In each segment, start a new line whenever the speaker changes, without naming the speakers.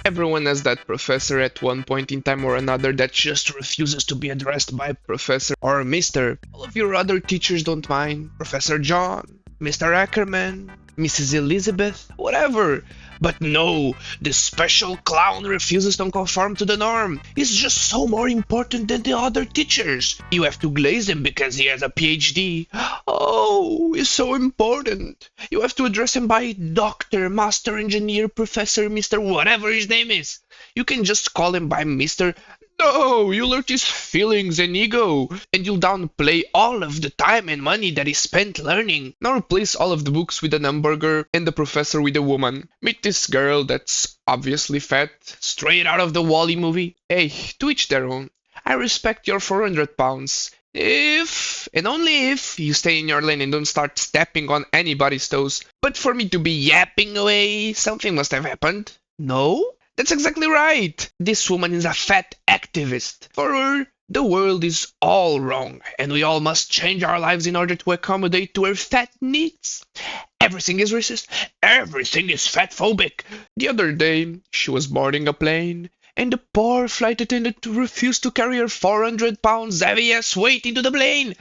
Everyone has that professor at one point in time or another that just refuses to be addressed by Professor or Mr. All of your other teachers don't mind. Professor John, Mr. Ackerman, Mrs. Elizabeth, whatever. But no, the special clown refuses to conform to the norm. He's just so more important than the other teachers. You have to glaze him because he has a PhD. Oh, he's so important. You have to address him by Doctor, Master Engineer, Professor, Mr. whatever his name is. You can just call him by Mr. No, you'll hurt his feelings and ego, and you'll downplay all of the time and money that he spent learning. Now replace all of the books with an hamburger and the professor with a woman. Meet this girl that's obviously fat, straight out of the Wall-E movie. Hey, to each their own. I respect your 400 pounds. If, and only if, you stay in your lane and don't start stepping on anybody's toes. But for me to be yapping away, something must have happened. No? That's exactly right. This woman is a fat activist. For her, the world is all wrong, and we all must change our lives in order to accommodate to her fat needs. Everything is racist. Everything is fatphobic. The other day, she was boarding a plane, and the poor flight attendant refused to carry her 400 pounds heavy ass weight into the plane.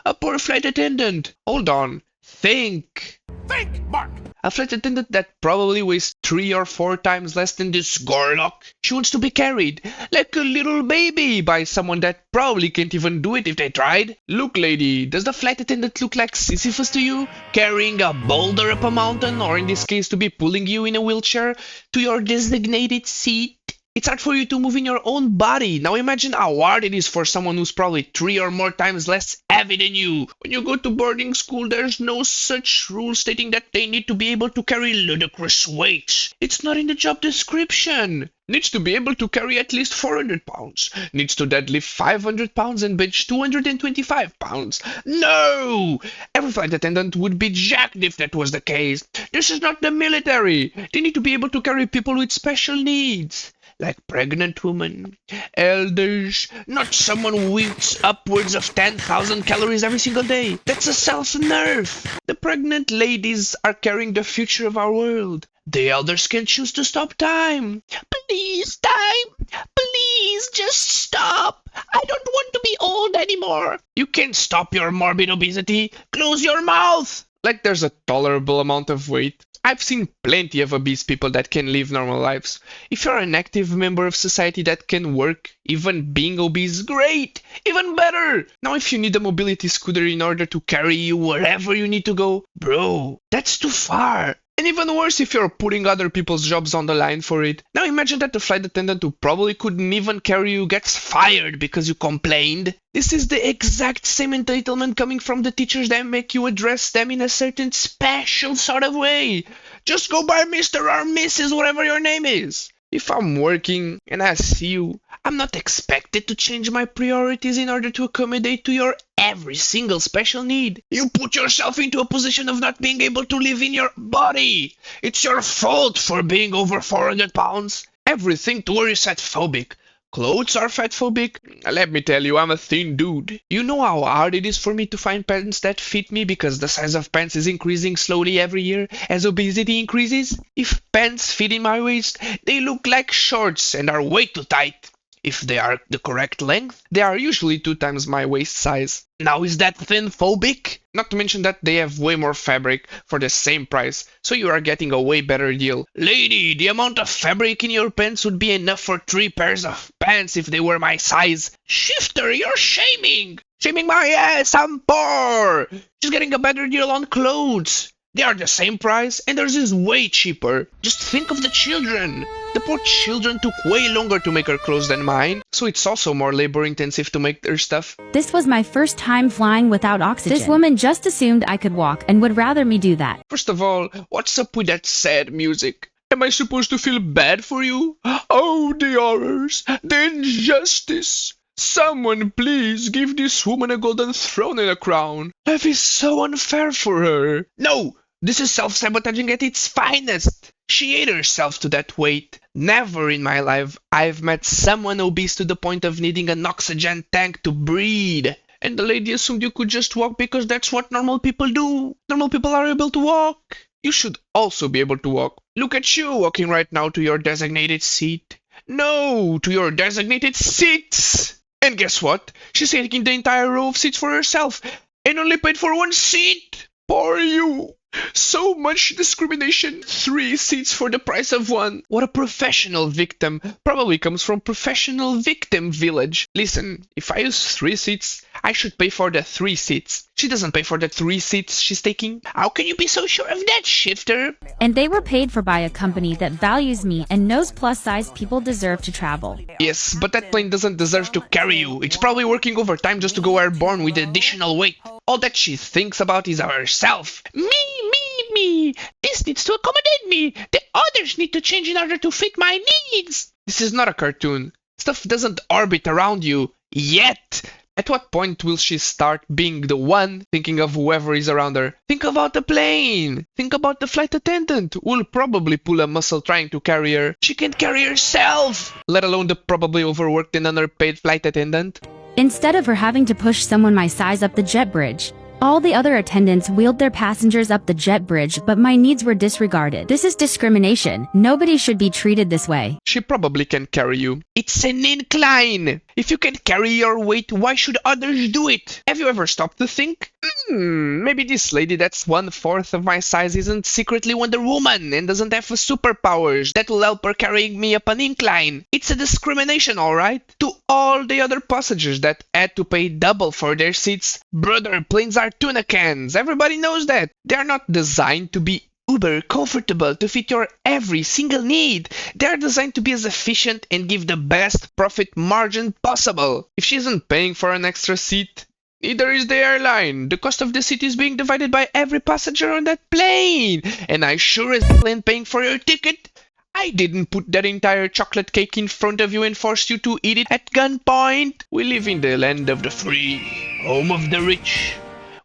A poor flight attendant. Hold on. Think.
Think, Mark!
A flight attendant that probably weighs 3 or 4 times less than this Gorlock. She wants to be carried like a little baby by someone that probably can't even do it if they tried. Look, lady, does the flight attendant look like Sisyphus to you? Carrying a boulder up a mountain, or in this case to be pulling you in a wheelchair to your designated seat? It's hard for you to move in your own body. Now imagine how hard it is for someone who's probably 3 or more times less heavy than you. When you go to boarding school, there's no such rule stating that they need to be able to carry ludicrous weights. It's not in the job description. Needs to be able to carry at least 400 pounds. Needs to deadlift 500 pounds and bench 225 pounds. No! Every flight attendant would be jacked if that was the case. This is not the military. They need to be able to carry people with special needs. Like pregnant women, elders, not someone who eats upwards of 10,000 calories every single day. That's a self-nerf. The pregnant ladies are carrying the future of our world. The elders can choose to stop time. Please, time. Please, just stop. I don't want to be old anymore. You can't stop your morbid obesity. Close your mouth. Like there's a tolerable amount of weight. I've seen plenty of obese people that can live normal lives. If you're an active member of society that can work, even being obese, great! Even better! Now if you need a mobility scooter in order to carry you wherever you need to go, bro, that's too far. And even worse if you're putting other people's jobs on the line for it. Now imagine that the flight attendant who probably couldn't even carry you gets fired because you complained. This is the exact same entitlement coming from the teachers that make you address them in a certain special sort of way. Just go by Mr. or Mrs. whatever your name is. If I'm working and I see you, I'm not expected to change my priorities in order to accommodate to your every single special need. You put yourself into a position of not being able to live in your body. It's your fault for being over 400 pounds. Everything to her is fatphobic. Clothes are fatphobic? Let me tell you, I'm a thin dude. You know how hard it is for me to find pants that fit me because the size of pants is increasing slowly every year as obesity increases? If pants fit in my waist, they look like shorts and are way too tight. If they are the correct length, they are usually 2 times my waist size. Now is that thin phobic? Not to mention that they have way more fabric for the same price, so you are getting a way better deal. Lady, the amount of fabric in your pants would be enough for 3 pairs of pants if they were my size. Shifter, you're shaming! Shaming my ass, I'm poor! She's getting a better deal on clothes. They are the same price, and theirs is way cheaper. Just think of the children. The poor children took way longer to make her clothes than mine, so it's also more labor intensive to make their stuff.
This was my first time flying without oxygen. This woman just assumed I could walk and would rather me do that.
First of all, what's up with that sad music? Am I supposed to feel bad for you? Oh, the horrors, the injustice. Someone please give this woman a golden throne and a crown. Life is so unfair for her. No, this is self-sabotaging at its finest. She ate herself to that weight. Never in my life I've met someone obese to the point of needing an oxygen tank to breathe. And the lady assumed you could just walk because that's what normal people do. Normal people are able to walk. You should also be able to walk. Look at you walking right now to your designated seat. No, to your designated seats! And guess what? She's taking the entire row of seats for herself and only paid for one seat! Poor you! So much discrimination. 3 seats for the price of 1. What a professional victim. Probably comes from professional victim village. Listen, if I use 3 seats, I should pay for the 3 seats. She doesn't pay for the 3 seats she's taking. How can you be so sure of that, Shifter?
And they were paid for by a company that values me and knows plus-size people deserve to travel.
Yes, but that plane doesn't deserve to carry you. It's probably working overtime just to go airborne with additional weight. All that she thinks about is herself. Me. This needs to accommodate me. The others need to change in order to fit my needs. This is not a cartoon. Stuff doesn't orbit around you yet. At what point will she start being the one thinking of whoever is around her? Think about the plane. Think about the flight attendant who will probably pull a muscle trying to carry her. She can't carry herself, let alone the probably overworked and underpaid flight attendant.
Instead of her having to push someone my size up the jet bridge, all the other attendants wheeled their passengers up the jet bridge, but my needs were disregarded. This is discrimination. Nobody should be treated this way.
She probably can carry you. It's an incline. If you can carry your weight, why should others do it? Have you ever stopped to think? Maybe this lady that's 1/4 of my size isn't secretly Wonder Woman and doesn't have superpowers that will help her carrying me up an incline. It's a discrimination, alright? To all the other passengers that had to pay double for their seats, brother, planes are tuna cans. Everybody knows that. They're not designed to be uber comfortable to fit your every single need. They're designed to be as efficient and give the best profit margin possible. If she isn't paying for an extra seat, neither is the airline. The cost of the seat is being divided by every passenger on that plane. And I sure as hell ain't paying for your ticket. I didn't put that entire chocolate cake in front of you and force you to eat it at gunpoint. We live in the land of the free, home of the rich.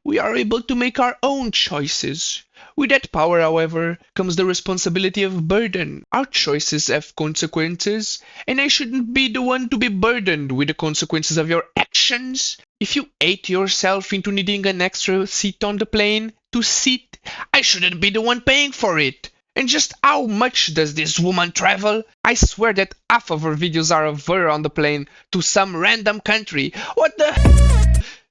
We are able to make our own choices. With that power, however, comes the responsibility of burden. Our choices have consequences, and I shouldn't be the one to be burdened with the consequences of your actions. If you ate yourself into needing an extra seat on the plane to sit, I shouldn't be the one paying for it. And just how much does this woman travel? I swear that half of her videos are of her on the plane to some random country. What the...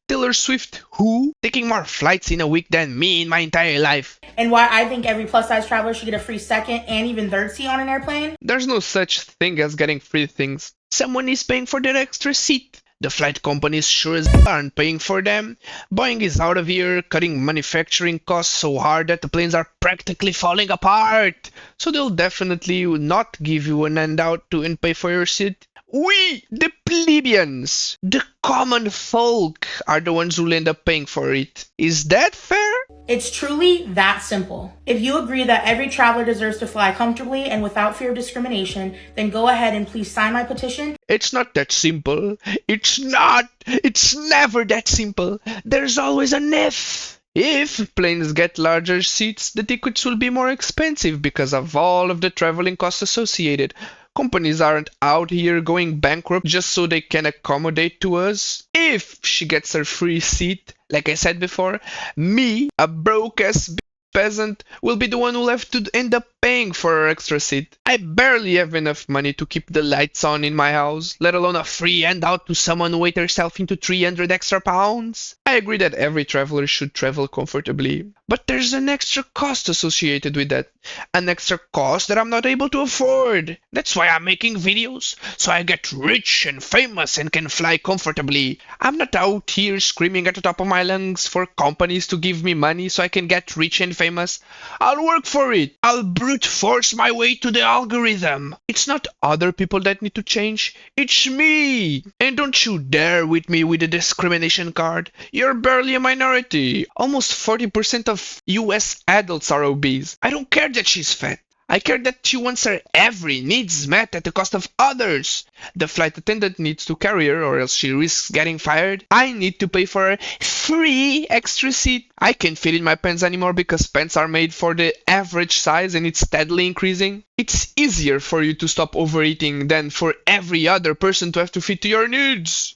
Taylor Swift, who? Taking more flights in a week than me in my entire life.
And why I think every plus-size traveler should get a free second and even third seat on an airplane?
There's no such thing as getting free things. Someone is paying for their extra seat. The flight companies sure as aren't paying for them. Boeing is out of here, cutting manufacturing costs so hard that the planes are practically falling apart. So they'll definitely not give you an handout to and pay for your seat. We, the plebeians, the common folk, are the ones who'll end up paying for it. Is that fair?
It's truly that simple. If you agree that every traveler deserves to fly comfortably and without fear of discrimination, then go ahead and please sign my petition.
It's not that simple. It's not. It's never that simple. There's always an if. If planes get larger seats, the tickets will be more expensive because of all of the traveling costs associated. Companies aren't out here going bankrupt just so they can accommodate to us. If she gets her free seat, like I said before, me, a broke-ass peasant, will be the one who'll have to end up paying for her extra seat. I barely have enough money to keep the lights on in my house, let alone a free handout to someone who weighed herself into 300 extra pounds. I agree that every traveler should travel comfortably, but there's an extra cost associated with that. An extra cost that I'm not able to afford. That's why I'm making videos, so I get rich and famous and can fly comfortably. I'm not out here screaming at the top of my lungs for companies to give me money so I can get rich and famous. I'll work for it. I'll brute force my way to the algorithm. It's not other people that need to change. It's me. And don't you dare with me with a discrimination card. You're barely a minority. Almost 40% of US adults are obese. I don't care that she's fat. I care that she wants her every needs met at the cost of others. The flight attendant needs to carry her or else she risks getting fired. I need to pay for a free extra seat. I can't fit in my pants anymore because pants are made for the average size and it's steadily increasing. It's easier for you to stop overeating than for every other person to have to fit to your needs.